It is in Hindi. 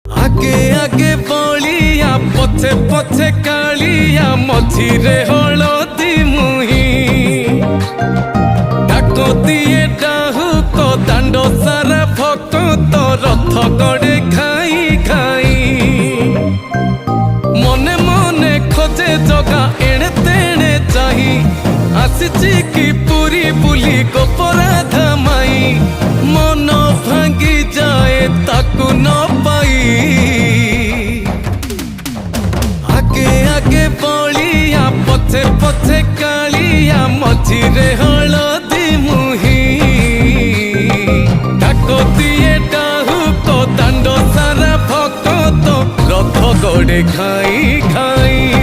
आगे आगे बलिया पछे पछे कालिया मझिरे हलदी मुही डाको दिए डाहुक दांड सारा भक्त रथ गड़े खाई खाई मने मने खोजे जगा एणे तेणे चाही आसीची कि पूरी बुली गोपराधा माई मन भांगी जाए ताकू न पाई आगे आगे बलिया पछे पछे कालिया मझिरे हलदी मुही डाको दिए डाहुक दांड सारा भक्त रथ गड़े खाई खाई।